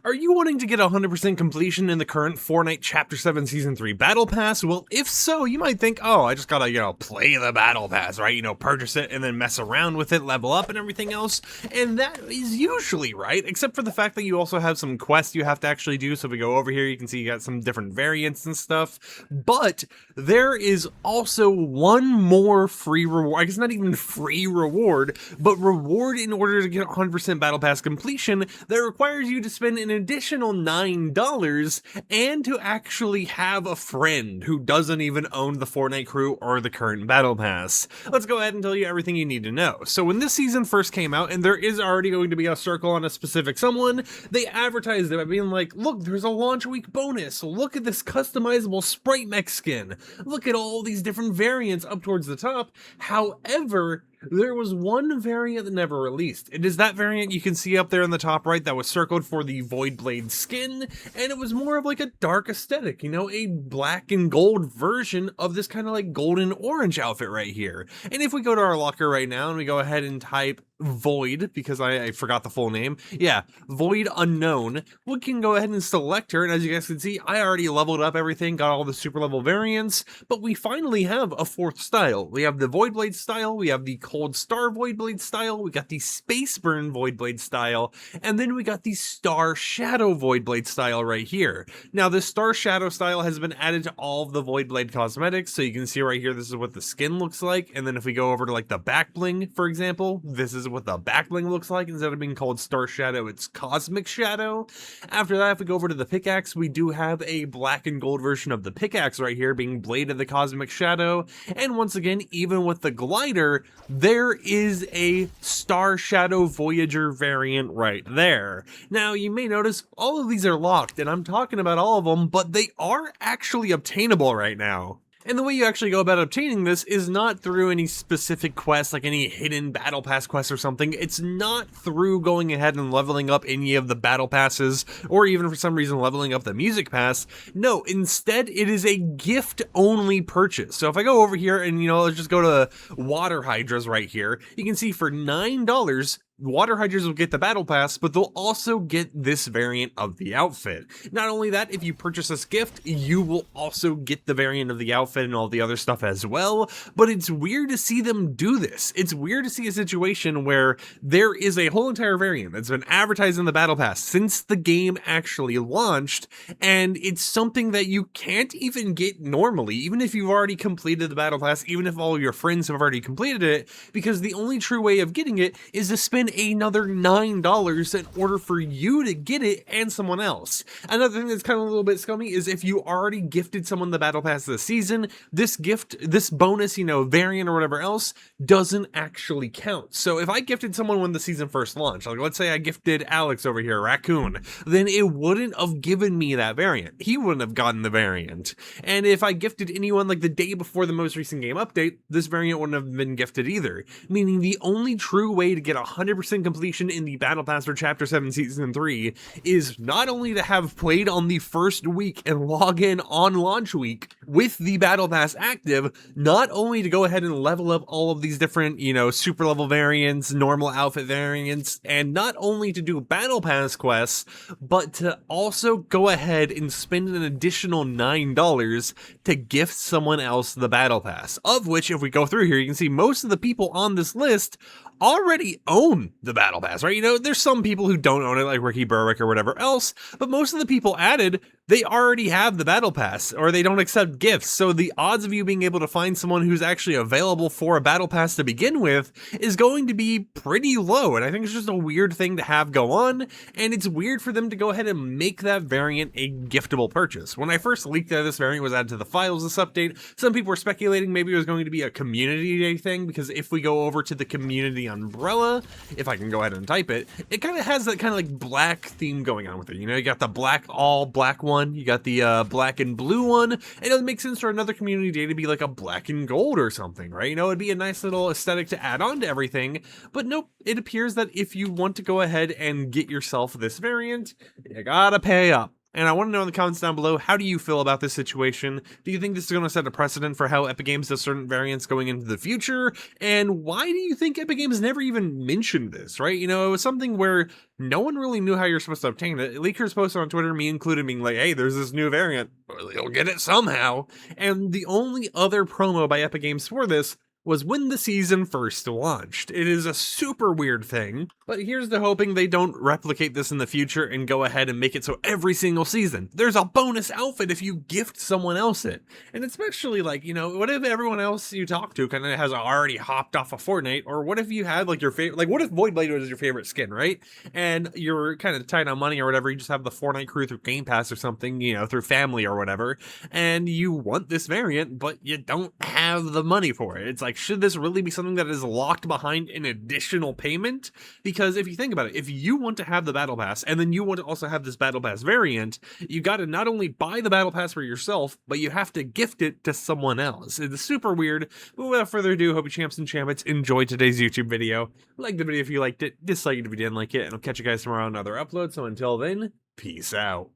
Are you wanting to get 100% completion in the current Fortnite Chapter 7 Season 3 Battle Pass? Well, if so, you might think, oh, I just gotta, play the Battle Pass, right? Purchase it and then mess around with it, level up and everything else. And that is usually right, except for the fact that you also have some quests you have to actually do. So if we go over here, you can see you got some different variants and stuff. But there is also one more free reward. I guess not even free reward, but reward in order to get 100% Battle Pass completion that requires you to spend an additional $9 and to actually have a friend who doesn't even own the Fortnite crew or the current Battle Pass. Let's go ahead and tell you everything you need to know. So when this season first came out, and there is already going to be a circle on a specific someone, they advertised it by being like, look, there's a launch week bonus. Look at this customizable Sprite mech skin. Look at all these different variants up towards the top. However, there was one variant that never released. It is that variant you can see up there in the top right that was circled for the Void Blade skin, and it was more of like a dark aesthetic, a black and gold version of this kind of like golden orange outfit right here. And if we go to our locker right now and we go ahead and type Void, because I forgot the full name, Void Unknown, we can go ahead and select her, and as you guys can see, I already leveled up everything, got all the super level variants, but we finally have a fourth style. We have the Void Blade style, we have the Cold Star Void Blade style, we got the Space Burn Void Blade style, and then we got the Star Shadow Void Blade style right here. Now, this Star Shadow style has been added to all of the Void Blade cosmetics, so you can see right here, this is what the skin looks like, and then if we go over to like the back bling, for example, this is what the back bling looks like. Instead of being called Star Shadow, it's Cosmic Shadow. After that, if we go over to the pickaxe, we do have a black and gold version of the pickaxe right here being Blade of the Cosmic Shadow, and once again, even with the glider, there is a Star Shadow Voyager variant right there. Now, you may notice all of these are locked, and I'm talking about all of them, but they are actually obtainable right now. And the way you actually go about obtaining this is not through any specific quests, like any hidden battle pass quest or something. It's not through going ahead and leveling up any of the battle passes, or even for some reason leveling up the music pass. No, instead it is a gift-only purchase. So if I go over here and, let's just go to water hydras right here, you can see for $9, water hydras will get the battle pass, but they'll also get this variant of the outfit. Not only that, if you purchase this gift, you will also get the variant of the outfit and all the other stuff as well, but it's weird to see them do this. It's weird to see a situation where there is a whole entire variant that's been advertised in the battle pass since the game actually launched, and it's something that you can't even get normally, even if you've already completed the battle pass, even if all your friends have already completed it, because the only true way of getting it is to spend another $9 in order for you to get it and someone else. Another thing that's kind of a little bit scummy is if you already gifted someone the battle pass this season, this gift, this bonus, variant or whatever else doesn't actually count. So if I gifted someone when the season first launched, like let's say I gifted Alex over here, Raccoon, then it wouldn't have given me that variant. He wouldn't have gotten the variant. And if I gifted anyone like the day before the most recent game update, this variant wouldn't have been gifted either. Meaning the only true way to get 100% completion in the Battle Pass for Chapter 7 Season 3 is not only to have played on the first week and log in on launch week with the Battle Pass active, not only to go ahead and level up all of these different, super level variants, normal outfit variants, and not only to do Battle Pass quests, but to also go ahead and spend an additional $9 to gift someone else the Battle Pass, of which, if we go through here, you can see most of the people on this list already own the Battle Pass, right? There's some people who don't own it, like Ricky Berwick or whatever else, but most of the people added, they already have the Battle Pass, or they don't accept gifts, so the odds of you being able to find someone who's actually available for a Battle Pass to begin with is going to be pretty low, and I think it's just a weird thing to have go on, and it's weird for them to go ahead and make that variant a giftable purchase. When I first leaked that this variant was added to the files this update, some people were speculating maybe it was going to be a community day thing, because if we go over to the community umbrella, if I can go ahead and type it, it kind of has that kind of like black theme going on with it. You got the all black one, you got the black and blue one, and it would make sense for another community day to be like a black and gold or something, right? It'd be a nice little aesthetic to add on to everything, but nope, it appears that if you want to go ahead and get yourself this variant, you gotta pay up. And I want to know in the comments down below, how do you feel about this situation? Do you think this is going to set a precedent for how Epic Games does certain variants going into the future? And why do you think Epic Games never even mentioned this, right? You know, it was something where no one really knew how you're supposed to obtain it. Leakers posted on Twitter, me included, being like, hey, there's this new variant. You'll get it somehow. And the only other promo by Epic Games for this was when the season first launched. It is a super weird thing, but here's to hoping they don't replicate this in the future and go ahead and make it so every single season there's a bonus outfit if you gift someone else it. And especially, like, you know, what if everyone else you talk to kind of has already hopped off of Fortnite, or what if you had like your favorite, like what if Void Blade was your favorite skin, right? And you're kind of tight on money or whatever, you just have the Fortnite crew through Game Pass or something, you know, through family or whatever, and you want this variant, but you don't have the money for it. It's like, should this really be something that is locked behind an additional payment? Because if you think about it, if you want to have the battle pass and then you want to also have this battle pass variant, you got to not only buy the battle pass for yourself, but you have to gift it to someone else. It's super weird. But without further ado, hope you champs and champions enjoyed today's YouTube video. Like the video if you liked it, dislike it if you didn't like it, and I'll catch you guys tomorrow on another upload. So until then, peace out.